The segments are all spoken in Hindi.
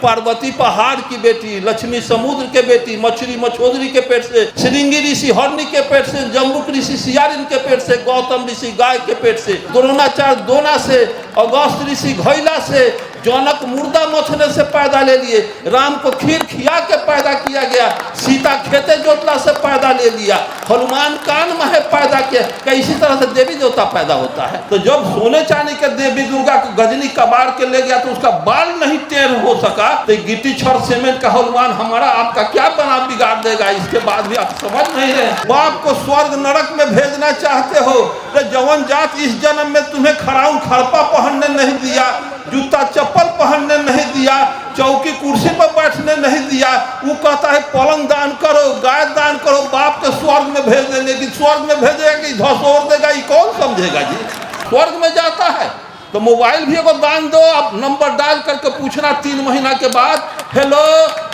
पार्वती पहाड़ की बेटी, लक्ष्मी समुद्र के बेटी, मछली मछोदरी के पेट से, श्रृंगी ऋषि हरणी के पेट से, जम्बुक ऋषि सियारिन के पेट से, गौतम ऋषि गाय के पेट से, द्रोणाचार्य दोना से, अगस्त ऋषि घैला से, जनक मुर्दा मथने से पैदा ले लिए, राम को खीर खिया के पैदा किया गया, सीता खेते जोतला से पैदा ले लिया, हनुमान कान में पैदा किया। इसी तरह से देवी देवता पैदा होता है। तो जब सोने चांदी के देवी दुर्गा को गजनी कबाड़ के ले गया तो उसका बाल नहीं टेढ़ हो सका, तो गिट्टी छड़ सीमेंट का हनुमान हमारा आपका क्या बना बिगाड़ देगा। इसके बाद भी आप समझ नहीं रहे। बाप को स्वर्ग नरक में भेजना चाहते हो तो जवन जात इस जन्म में तुम्हें खड़ाऊ खड़पा पहनने नहीं दिया, जूता चप्पल पहनने नहीं दिया, चौकी कुर्सी पर बैठने नहीं दिया, वो कहता है पलंग दान करो, गाय दान करो, बाप के स्वर्ग में भेज देंगे। कि स्वर्ग में भेजेगा कि धसोर देगा, ये कौन समझेगा जी। स्वर्ग में जाता है तो मोबाइल भी एगो दान दो, आप नंबर डायल करके पूछना 3 महीना के बाद, हेलो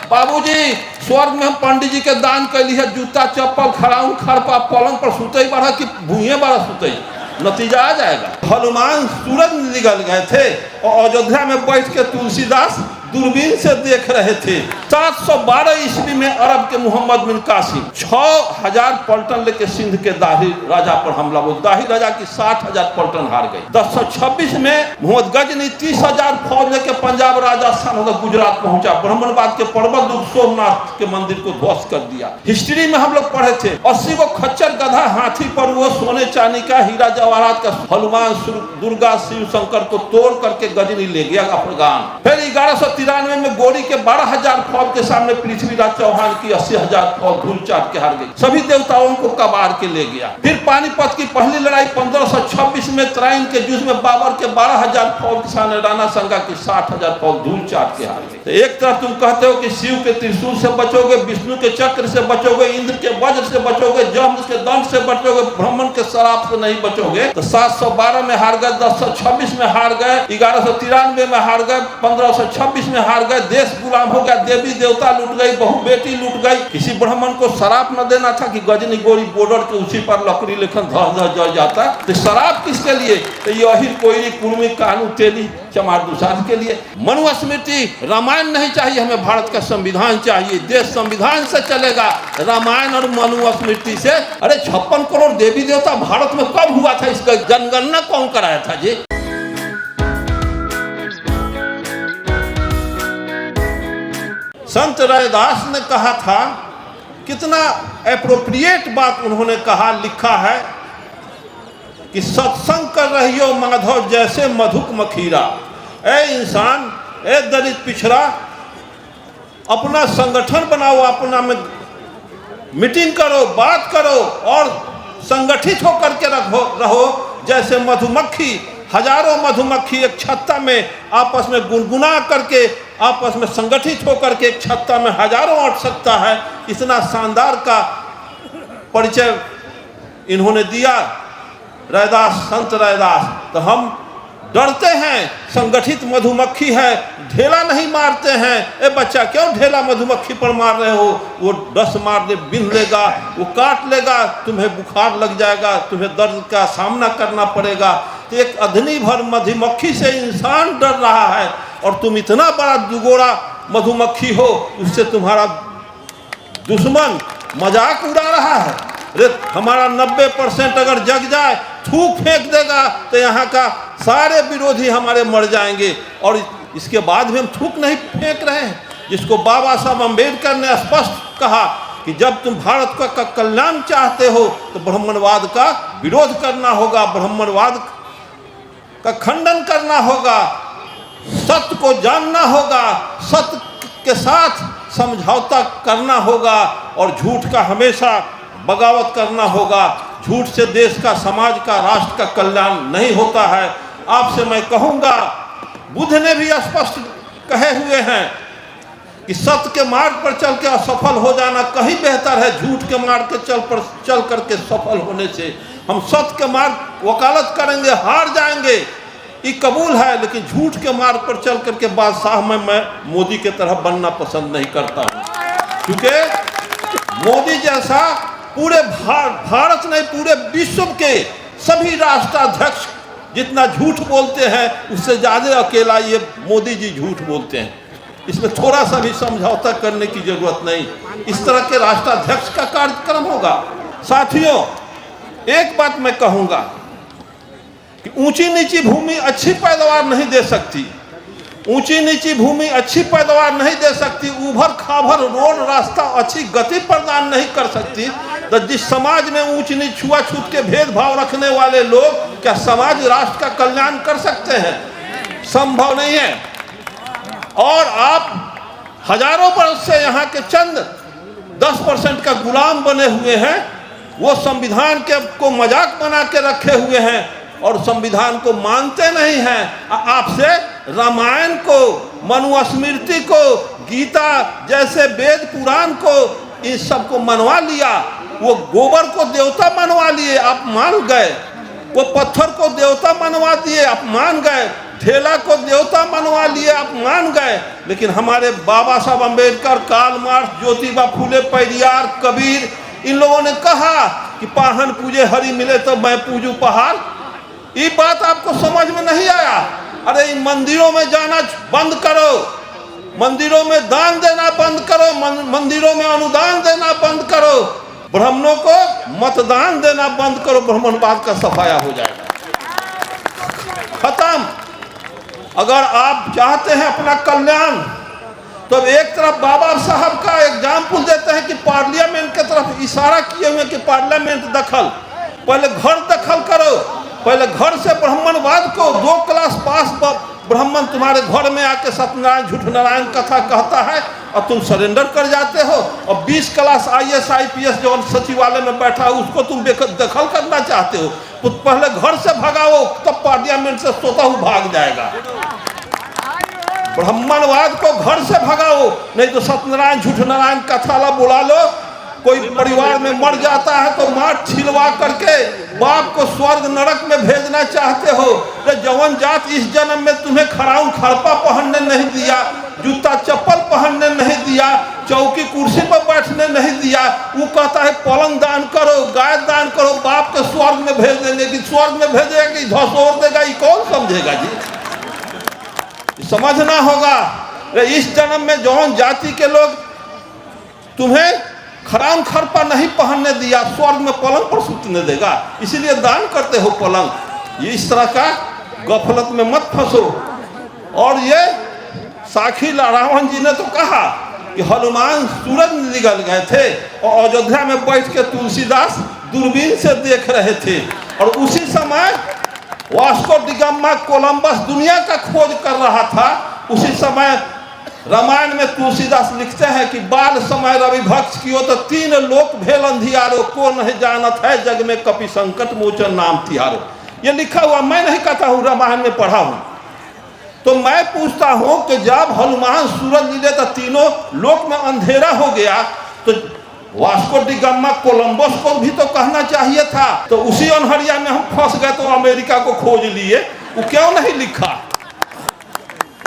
बाबूजी स्वर्ग में हम पंडित जी के दान कैली है, जूता चप्पल खड़ाऊ खड़पा पलंग पर सुते बड़ा कि भूये बड़ा सुते, नतीजा आ जाएगा। हनुमान सूरज निकल गए थे और अयोध्या में बैठ के तुलसीदास दूरबीन से देख रहे थे। 712 ईस्वी में अरब के मोहम्मद बिन कासिम 6000 पलटन लेके सिंध के दाही राजा पर हमला, वो दाही राजा की 60,000 पलटन हार गई। 1026 में मोहम्मद गजनी 30,000 फौज लेके पंजाब राजस्थान होकर गुजरात पहुंचा, ब्राह्मणवाद के प्रबल दुख सोमनाथ के मंदिर को ध्वस्त कर दिया। हिस्ट्री में हम लोग पढ़े थे 80 को खच्चर गधा हाथी पर वो सोने चांदी का हीरा जवाहरात का हनुमान दुर्गा शिव शंकर को तोड़ करके गजनी ले गया अफगान। फिर 1193 में गोरी के 12,000 फौज के सामने पृथ्वीराज चौहान की 80,000 फौज धूल चाट के हार गई, सभी देवताओं को कबाड़ के ले गया। फिर पानीपत की पहली लड़ाई 1526 में त्राइन के युद्ध में बाबर के 12,000 फौज के सामने राणा संगा की 60,000 फौज धूल चाट के हार गई। तो एक तरफ तुम कहते हो कि शिव के त्रिशूल से बचोगे, विष्णु के चक्र से बचोगे, इंद्र के वज्र से बचोगे, जम के दंड से बचोगे, ब्राह्मण के शराब से नहीं बचोगे। तो 712 में हार गए, 1026 में हार गए, 1193 में हार गए, 1526 में हार गए, देश गुलाम हो गया, देवी देवता लूट गई, बहु बेटी लूट गई। किसी ब्राह्मण को शराब न देना था कि गजनी गोरी बॉर्डर के उसी पर लकड़ी लेखन धस जल जाता। तो शराब किसके लिए? तो यही कोयली कुर्मी कानू तेली चमार दुसाध के लिए। मनुस्मृति रामायण नहीं चाहिए हमें, भारत का संविधान चाहिए। देश संविधान से चलेगा, रामायण और मनुस्मृति से। अरे 56 करोड़ देवी देवता भारत में कब हुआ था? इसका जनगणना कौन कराया था जी? संत रैदास ने कहा था, कितना एप्रोप्रिएट बात उन्होंने कहा, लिखा है कि सत्संग कर रही हो माधव जैसे मधुक मखीरा। ए इंसान, ए दलित पिछड़ा, अपना संगठन बनाओ, अपना में मीटिंग करो, बात करो और संगठित होकर के रहो जैसे मधुमक्खी। हजारों मधुमक्खी एक छत्ता में आपस में गुनगुना करके, आपस में संगठित होकर के एक छत्ता में हजारों अट सकता है। इतना शानदार का परिचय इन्होंने दिया रैदास, संत रैदास। तो हम डरते हैं, संगठित मधुमक्खी है, ढेला नहीं मारते हैं। ए बच्चा, क्यों ढेला मधुमक्खी पर मार रहे हो? वो डस मार दे, बिन लेगा, वो काट लेगा, तुम्हें बुखार लग जाएगा, तुम्हें दर्द का सामना करना पड़ेगा। तो एक अधनी भर मधुमक्खी से इंसान डर रहा है और तुम इतना बड़ा दुगोड़ा मधुमक्खी हो, उससे तुम्हारा दुश्मन मजाक उड़ा रहा है। अरे हमारा 90% अगर जग जाए, थूक फेंक देगा तो यहाँ का सारे विरोधी हमारे मर जाएंगे। और इसके बाद भी हम थूक नहीं फेंक रहे हैं, जिसको बाबा साहब अम्बेडकर ने स्पष्ट कहा कि जब तुम भारत का कल्याण चाहते हो तो ब्राह्मणवाद का विरोध करना होगा, ब्राह्मणवाद का खंडन करना होगा, सत्य को जानना होगा, सत्य के साथ समझौता करना होगा और झूठ का हमेशा बगावत करना होगा। झूठ से देश का, समाज का, राष्ट्र का कल्याण नहीं होता है। आपसे मैं कहूँगा, बुद्ध ने भी स्पष्ट कहे हुए हैं कि सत्य के मार्ग पर चल के असफल हो जाना कहीं बेहतर है झूठ के मार्ग के चल करके सफल होने से। हम सत्य के मार्ग वकालत करेंगे, हार जाएंगे, ये कबूल है, लेकिन झूठ के मार्ग पर चल करके बादशाह में मैं मोदी के तरह बनना पसंद नहीं करता हूँ। क्योंकि मोदी जैसा पूरे भारत नहीं, पूरे विश्व के सभी राष्ट्राध्यक्ष जितना झूठ बोलते हैं, उससे ज़्यादा अकेला ये मोदी जी झूठ बोलते हैं। इसमें थोड़ा सा भी समझौता करने की जरूरत नहीं। इस तरह के राष्ट्राध्यक्ष का कार्यक्रम होगा। साथियों, एक बात मैं कहूंगा कि ऊंची नीची भूमि अच्छी पैदावार नहीं दे सकती। ऊंची नीची भूमि अच्छी पैदावार नहीं दे सकती। उभर खाभर रोड रास्ता अच्छी गति प्रदान नहीं कर सकती। तो जिस समाज में ऊंच नीच छुआछूत के भेदभाव रखने वाले लोग, क्या समाज राष्ट्र का कल्याण कर सकते हैं? संभव नहीं है। और आप हजारों वर्ष से यहाँ के चंद 10% का गुलाम बने हुए हैं। वो संविधान के को मजाक बना के रखे हुए हैं और संविधान को मानते नहीं हैं। आपसे रामायण को, मनुस्मृति को, गीता जैसे वेद पुराण को, इस सब को मनवा लिया। वो गोबर को देवता मनवा लिए, आप मान गए। वो पत्थर को देवता मनवा दिए, आप मान गए। ढेला को देवता मनवा लिए, आप मान गए। लेकिन हमारे बाबा साहब अम्बेडकर, कार्ल मार्क्स, ज्योतिबा फूले, पेरियार, कबीर, इन लोगों ने कहा कि पाहन पूजे हरि मिले तो मैं पूजू पहाड़। ये बात आपको समझ में नहीं आया? अरे इन मंदिरों में जाना बंद करो, मंदिरों में दान देना बंद करो, मंदिरों में अनुदान देना बंद करो, ब्राह्मणों को मतदान देना बंद करो, ब्राह्मणवाद का सफाया हो जाएगा, खत्म। अगर आप चाहते हैं अपना कल्याण, तो एक तरफ बाबा साहब का एग्जाम्पल देते हैं कि पार्लियामेंट की तरफ इशारा किए हुए कि पार्लियामेंट दखल, पहले घर दखल करो। पहले घर से ब्राह्मणवाद को 2 क्लास पास ब्राह्मण तुम्हारे घर में आके सत्यनारायण झूठ नारायण कथा कहता है और तुम सरेंडर कर जाते हो। और 20 क्लास IAS IPS जो सचिवालय में बैठा है उसको तुम दखल करना चाहते हो। तो पहले घर से भगाओ, तब पार्लियामेंट से स्वतः भाग जाएगा। ब्राह्मणवाद को घर से भगाओ, नहीं तो सत्यनारायण झूठ नारायण कथा बुला लो। कोई परिवार में मर जाता है तो मार छिलवा करके बाप को स्वर्ग नरक में भेजना चाहते हो। तो जवन जात इस जन्म में तुम्हें खड़ाउन खड़पा पहनने नहीं दिया, जूता चप्पल पहनने नहीं दिया, चौकी कुर्सी पर बैठने नहीं दिया, वो कहता है पलंग दान करो, गाय दान करो, बाप के स्वर्ग में भेज देंगे। कि स्वर्ग में भेजेगा कि धसोर देगा, ये कौन समझेगा जी? समझना होगा। इस जन्म में जौन जाति के लोग तुम्हें खराम खरपा नहीं पहनने दिया, स्वर्ग में पलंग पर सुतने देगा, इसीलिए दान करते हो पलंग। ये इस तरह का गफलत में मत फंसो। और ये साखी रावण जी ने तो कहा कि हनुमान सूरज निगल गए थे और अयोध्या में बैठ के तुलसीदास दूरबीन से देख रहे थे। और उसी समय वास्को डी गामा कोलंबस दुनिया का खोज कर रहा था। उसी समय रामायण में तुलसीदास लिखते हैं कि बाल समय रवि भक्ष कियो तो 3 लोक भेल अंधियारो, को नहीं जानत है जग में कपि संकट मोचन नाम तिहारो। ये लिखा हुआ मैं नहीं कहता हूँ, रामायण में पढ़ा हूँ। तो मैं पूछता हूँ कि जब हनुमान सूरज निकले तो 3 लोक में अंधेरा हो गया, तो वास्को डी गामा कोलंबस को भी तो कहना चाहिए था। तो उसी अनहरिया में हम फंस गए तो अमेरिका को खोज लिए, वो क्यों नहीं लिखा?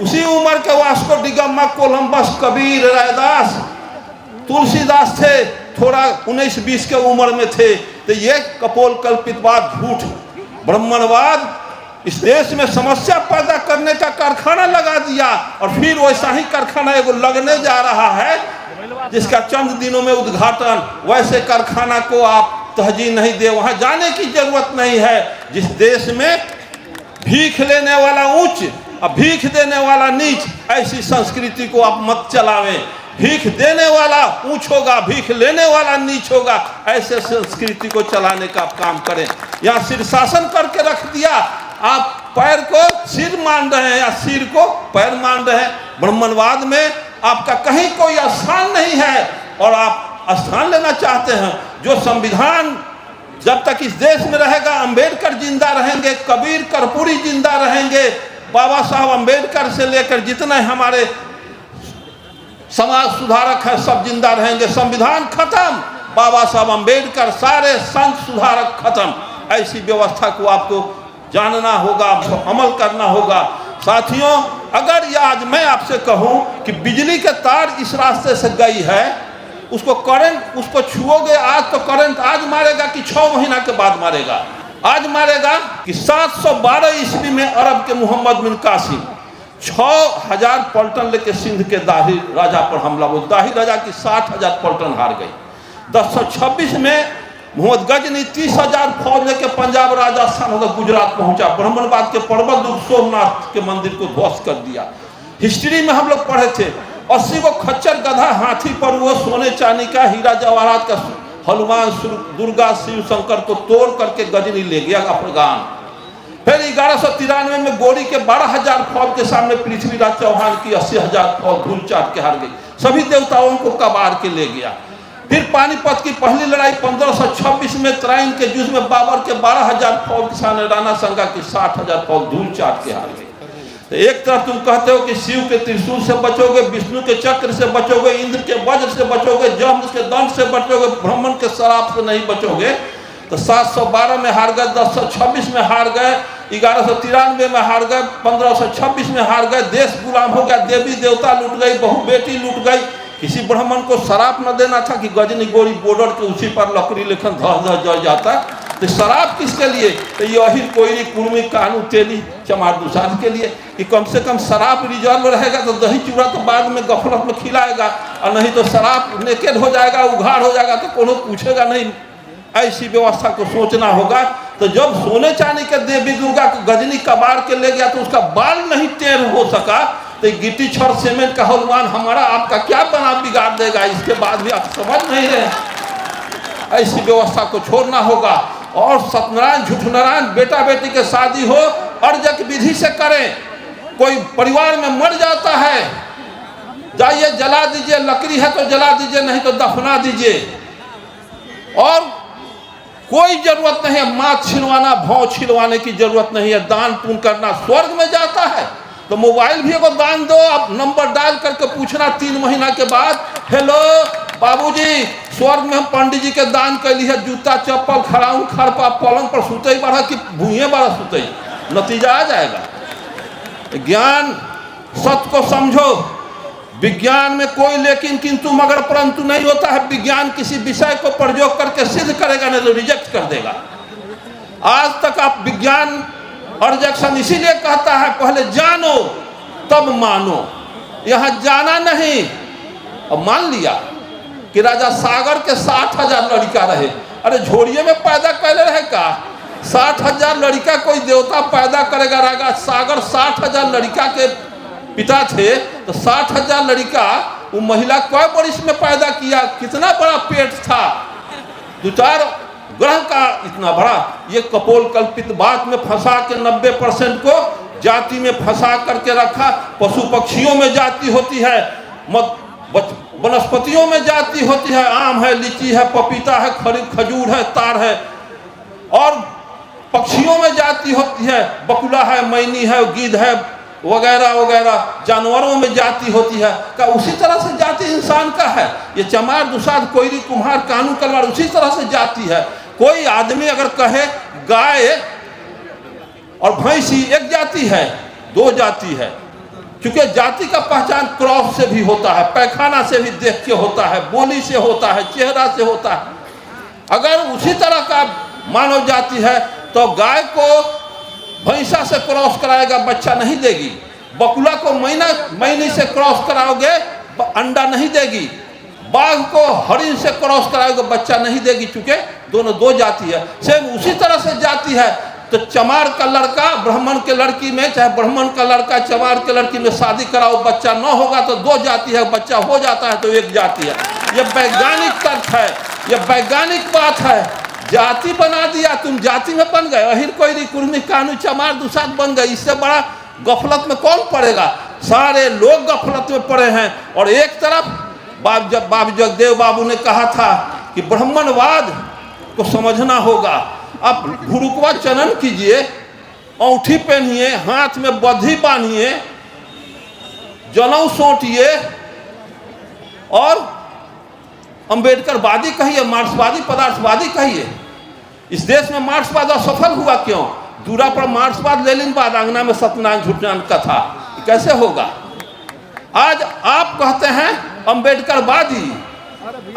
उसी उम्र के Vasco D gamma Columbus, Kabir, Raidas, Tulsidas थे, थोड़ा 19-20 के उम्र में थे। तो ये कपोल कल्पितवाद, झूठ, ब्राह्मणवाद इस देश में समस्या पैदा करने का कारखाना लगा दिया। और फिर वैसा ही कारखाना एगो लगने जा रहा है जिसका चंद दिनों में उद्घाटन। वैसे कारखाना को आप तहजीह नहीं दे, वहां जाने की जरूरत नहीं है। जिस देश में भीख लेने वाला ऊंच और भीख देने वाला नीच, ऐसी संस्कृति को आप मत चलावें। भीख देने वाला ऊंच होगा, भीख लेने वाला नीच होगा, ऐसे संस्कृति को चलाने का काम करें। यहाँ शीर्षासन करके रख दिया, आप पैर को सिर मान रहे हैं या सिर को पैर मान रहे हैं। ब्राह्मणवाद में आपका कहीं कोई स्थान नहीं है और आप स्थान लेना चाहते हैं। जो संविधान जब तक इस देश में रहेगा, अम्बेडकर जिंदा रहेंगे, कबीर कर्पूरी जिंदा रहेंगे, बाबा साहब अम्बेडकर से लेकर जितने हमारे समाज सुधारक हैं सब जिंदा रहेंगे। संविधान खत्म, बाबा साहब अम्बेडकर, सारे संत सुधारक खत्म। ऐसी व्यवस्था को आपको जानना होगा, अमल करना होगा। साथियों, अगर ये आज मैं आपसे कहूं कि बिजली के तार इस रास्ते से गई है, उसको करंट, उसको छुओगे आज तो करंट आज मारेगा कि 6 महीना के बाद मारेगा? आज मारेगा कि 712 ईस्वी में अरब के मोहम्मद बिन कासिम 6,000 पलटन लेके सिंध के दाही राजा पर हमला हुआ। दाही राजा की 60,000 पलटन हार गई। 1026 में मोहम्मद गजनी 30,000 फौज लेके पंजाब राजस्थान होकर गुजरात पहुंचा। ब्राह्मणवाद के पर्वत सोमनाथ के मंदिर को ध्वस्त कर दिया। हिस्ट्री में हम लोग पढ़े थे 80 को खच्चर गधा हाथी पर वो सोने चांदी का हीरा जवाहरात का हनुमान दुर्गा शिव शंकर को तोड़ करके गजनी ले गया अफगान। फिर 1193 में गोरी के 12,000 फौज के सामने पृथ्वीराज चौहान की 80,000 फौज धूल चाट के हार गई। सभी देवताओं को कबाड़ के ले गया। फिर पानीपत की पहली लड़ाई 1526 में तराइन के युद्ध में बाबर के 12,000 फौज के सामने राणा संगा की 60,000 फौज धूल चाट के हार गई। तो एक तरफ तुम कहते हो कि शिव के त्रिशूल से बचोगे, विष्णु के चक्र से बचोगे, इंद्र के वज्र से बचोगे, जम के दंड से बचोगे, ब्राह्मण के शराब से नहीं बचोगे। तो 712 में हार गए, 1026 में हार गए, 1193 में हार गए, 1526 में हार गए। देश गुलाम हो गया, देवी देवता लूट गई, बहु बेटी लूट गई। किसी ब्राह्मण को शराब न देना था कि गजनी गोरी बॉर्डर के उसी पर लकड़ी लेखन धस जल जाता। तो शराब किसके लिए? तो यही कोयरी कुर्मी कानू तेली चमार दुसाध के लिए कि कम से कम शराब रिजर्व रहेगा तो दही चूड़ा तो बाद में गफलत में खिलाएगा, और नहीं तो शराब नेकेड हो जाएगा, उघाड़ हो जाएगा तो कोनो पूछेगा नहीं। ऐसी व्यवस्था को सोचना होगा। तो जब सोने चांदी के देवी दुर्गा को गजनी कबाड़ के ले गया तो उसका बाल नहीं टेढ़ हो सका, तो गिट्टी छड़ सीमेंट का हनुमान हमारा आपका क्या बना बिगाड़ देगा? इसके बाद भी आप समझ नहीं रहे। ऐसी व्यवस्था को छोड़ना होगा। और सत्यनारायण झूठनारायण बेटा बेटी के शादी हो अर्जक विधि से करें। कोई परिवार में मर जाता है, जाइए जला दीजिए, लकड़ी है तो जला दीजिए, नहीं तो दफना दीजिए। और कोई जरूरत नहीं है माथ छिलवाना, भाव छिलवाने की जरूरत नहीं है। दान पुण्य करना स्वर्ग में जाता है तो मोबाइल भी एगो दान दो। अब नंबर डायल करके पूछना 3 महीना के बाद, हेलो बाबूजी, स्वर्ग में हम पंडित जी के दान कैली है, जूता चप्पल खड़ाऊ खरपा पलंग पर सुतई बढ़ा कि भूये बड़ा सुतई, नतीजा आ जाएगा। ज्ञान सत्य को समझो। विज्ञान में कोई लेकिन किंतु मगर परंतु नहीं होता है। विज्ञान किसी विषय को प्रयोग करके सिद्ध करेगा, नहीं तो रिजेक्ट कर देगा। आज तक आप विज्ञान ऑब्जेक्शन इसीलिए कहता है पहले जानो तब मानो। यहाँ जाना नहीं और मान लिया कि राजा सागर के 60,000 लड़का रहे। अरे झोड़िए में पैदा कैले रहे का? 60,000 लड़का कोई देवता पैदा करेगा? राजा सागर 60,000 लड़का के पिता थे, तो 60,000 लड़का वो महिला कई वर्ष में पैदा किया? कितना बड़ा पेट था, 2-4 ग्रह का इतना बड़ा। ये कपोल कल्पित बात में फंसा के 90% को जाति में फंसा करके रखा। पशु पक्षियों में जाति होती है, वनस्पतियों में जाति होती है, आम है, लीची है, पपीता है, खजूर है, तार है। और पक्षियों में जाति होती है, बकुला है, मैनी है, गिद्ध है, वगैरह वगैरह। जानवरों में जाति होती है। का उसी तरह से जाति इंसान का है। ये चमार दुसाध कोयरी कुम्हार कानू कलवार उसी तरह से जाति है। कोई आदमी अगर कहे गाय और भैंसी एक जाति है, 2 जाति है, क्योंकि जाति का पहचान क्रॉस से भी होता है, पैखाना से भी देख के होता है, बोली से होता है, चेहरा से होता है। अगर उसी तरह का मानव जाति है तो गाय को भैंसा से क्रॉस कराएगा, बच्चा नहीं देगी। बकुला को मैनी से क्रॉस कराओगे, अंडा नहीं देगी। बाघ को हरिण से क्रॉस कराओगे, बच्चा नहीं देगी, चूंकि दोनों 2 जाति है। सेम उसी तरह से जाति है। तो चमार का लड़का ब्राह्मण के लड़की में, चाहे ब्राह्मण का लड़का चमार के लड़की में शादी कराओ, बच्चा न होगा तो 2 जाति है, बच्चा हो जाता है तो 1 जाति है। यह वैज्ञानिक तर्क है, यह वैज्ञानिक बात है। जाति बना दिया, तुम जाति में बन गए, अहिर कोयरी कुर्मी कानू चमार दुसाध बन गए। इससे बड़ा गफलत में कौन पड़ेगा? सारे लोग गफलत में पड़े हैं। और एक तरफ बाबू जगदेव बाबू ने कहा था कि ब्राह्मणवाद को समझना होगा। आप घुरुकवा चनन कीजिए, औंठी पहनिए, हाथ में बद्धी बांधिए, जनेऊ सोटिए और अंबेडकरवादी कहिए, मार्क्सवादी पदार्थवादी कहिए। इस देश में मार्क्सवाद असफल हुआ क्यों? दूरा पर मार्क्सवाद लेनिनवाद, अंगना में सत्यनारायण झूठनारायण कथा, कैसे होगा? आज आप कहते हैं अंबेडकरवादी,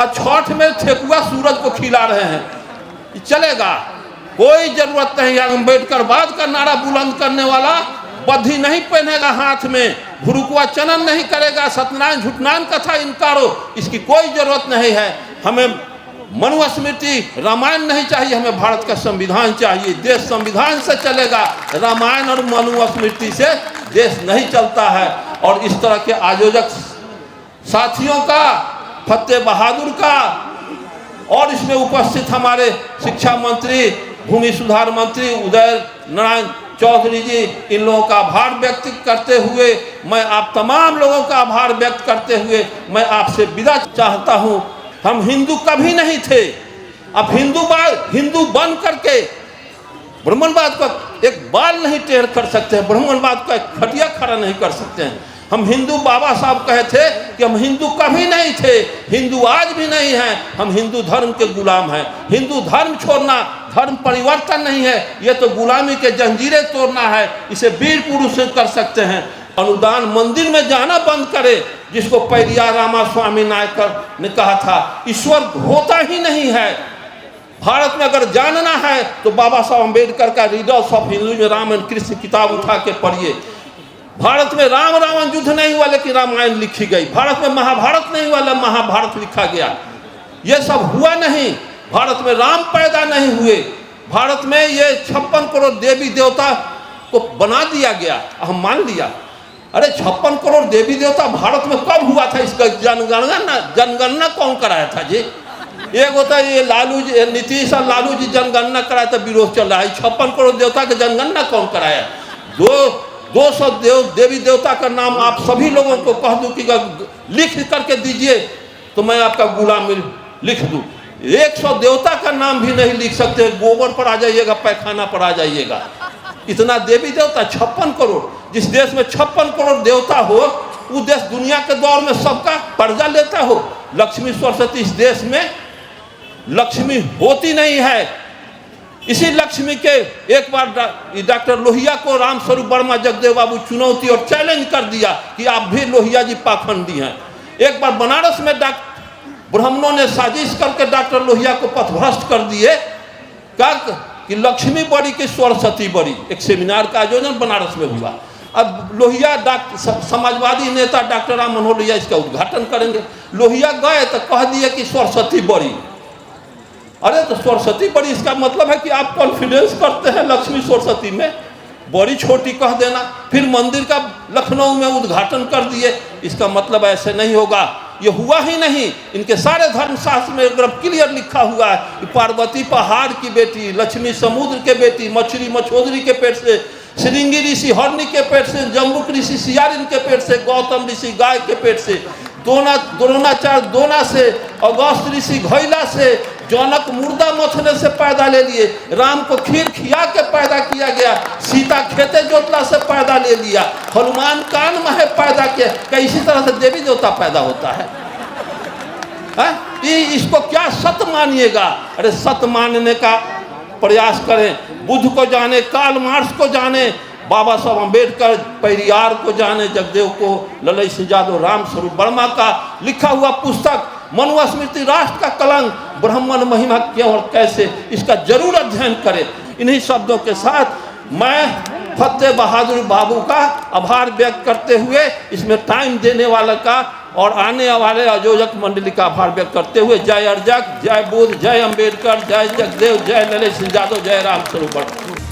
छठ में ठेकुआ सूरज को खिला रहे हैं, चलेगा? कोई जरूरत नहीं है। अंबेडकरवाद का नारा बुलंद करने वाला बद्धी नहीं पहनेगा हाथ में, भुरुकुआ चनन नहीं करेगा, सत्यनारायण झूठनारायण कथा इनकारो, इसकी कोई जरूरत नहीं है। हमें मनुस्मृति रामायण नहीं चाहिए, हमें भारत का संविधान चाहिए। देश संविधान से चलेगा, रामायण और मनुस्मृति से देश नहीं चलता है। और इस तरह के आयोजक साथियों का, फतेह बहादुर का और इसमें उपस्थित हमारे शिक्षा मंत्री, भूमि सुधार मंत्री उदय नारायण चौधरी जी, इन लोगों का आभार व्यक्त करते हुए मैं आप तमाम लोगों का आभार व्यक्त करते हुए मैं आपसे विदा चाहता हूं। हम हिंदू कभी नहीं थे, अब हिंदू बन करके ब्राह्मणवाद का एक बाल नहीं टेढ़ कर सकते हैं, ब्राह्मणवाद का एक खटिया खड़ा नहीं कर सकते हैं। हम हिंदू, बाबा साहब कहे थे कि हम हिंदू कभी नहीं थे, हिंदू आज भी नहीं हैं, हम हिंदू धर्म के गुलाम हैं। हिंदू धर्म छोड़ना धर्म परिवर्तन नहीं है, ये तो गुलामी के जंजीरें तोड़ना है, इसे वीर पुरुष कर सकते हैं। अनुदान मंदिर में जाना बंद करे, जिसको पेरियार रामास्वामी नायकर ने कहा था ईश्वर होता ही नहीं है। भारत में अगर जानना है तो बाबा साहब अम्बेडकर का रीडर्स ऑफ हिंदू में राम एंड कृष्ण किताब उठा के पढ़िए। भारत में राम रावण युद्ध नहीं हुआ लेकिन रामायण लिखी गई, भारत में महाभारत नहीं हुआ लेकिन महाभारत लिखा गया। ये सब हुआ नहीं, भारत में राम पैदा नहीं हुए, भारत में ये 56 करोड़ देवी देवता को बना दिया गया। हम मान लिया, अरे 56 करोड़ देवी देवता भारत में कब हुआ था? इसका जनगणना कौन कराया था जी? एक होता है ये लालू जी, नीतीश और लालू जी जनगणना कराया था, विरोध चल रहा है। 56 करोड़ देवता की जनगणना कौन कराया? 200 देवी देवता का नाम आप सभी लोगों को कह दूं कि लिख करके दीजिए तो मैं आपका गुलाम लिख दूं। 100 देवता का नाम भी नहीं लिख सकते, गोबर पर आ जाइएगा, पैखाना पर आ जाइएगा। इतना देवी देवता 56 करोड़, जिस देश में 56 करोड़ देवता हो वो देश दुनिया के दौर में सबका कर्जा लेता हो। लक्ष्मी सरस्वती इस देश में लक्ष्मी होती नहीं है। इसी लक्ष्मी के एक बार डॉक्टर लोहिया को रामस्वरूप वर्मा जगदेव बाबू चुनौती और चैलेंज कर दिया कि आप भी लोहिया जी पाखंडी हैं। एक बार बनारस में ब्राह्मणों ने साजिश करके डॉक्टर लोहिया को पथभ्रष्ट कर दिए, क्या कि लक्ष्मी बड़ी कि सरस्वती बड़ी। एक सेमिनार का आयोजन बनारस में हुआ। अब लोहिया समाजवादी नेता डॉक्टर राम मनोहर लोहिया इसका उद्घाटन करेंगे। लोहिया गए तो कह दिए कि सरस्वती बड़ी। अरे तो सरस्वती बड़ी, इसका मतलब है कि आप कॉन्फिडेंस करते हैं लक्ष्मी सरस्वती में, बड़ी छोटी कह देना। फिर मंदिर का लखनऊ में उद्घाटन कर दिए, इसका मतलब ऐसे नहीं होगा। ये हुआ ही नहीं। इनके सारे धर्मशास्त्र में एकदम क्लियर लिखा हुआ है कि पार्वती पहाड़ की बेटी, लक्ष्मी समुद्र के बेटी, मछली मछोदरी के पेट से, श्रृंगी ऋषि हरणी के पेट से, जम्बुक ऋषि सियारिन के पेट से, गौतम ऋषि गाय के पेट से, द्रोणाचार्य दोना से, अगस्त ऋषि घैला से, जनक मुर्दा मथने से पैदा ले लिए, राम को खीर खिया के पैदा किया गया, सीता खेते जोतला से पैदा ले लिया, हनुमान कान में पैदा किया। क्या इसी तरह से देवी देवता पैदा होता है? इसको क्या सत्य मानिएगा? अरे सत्य मानने का प्रयास करें। बुद्ध को जाने, कार्ल मार्क्स को जाने, बाबा साहब अम्बेडकर, पेरियार को जाने, जगदेव को, ललई सिंह यादव, रामस्वरूप वर्मा का लिखा हुआ पुस्तक मनुस्मृति राष्ट्र का कलंक, ब्राह्मण महिमा क्यों और कैसे, इसका जरूर अध्ययन करें। इन्हीं शब्दों के साथ मैं फतेह बहादुर बाबू का आभार व्यक्त करते हुए, इसमें टाइम देने वाले का और आने वाले आयोजक मंडली का आभार व्यक्त करते हुए, जय अर्जक, जय बुद्ध, जय अम्बेडकर, जय जगदेव, जय ललित सिंह यादव, जय रामस्वरूप वर्मा।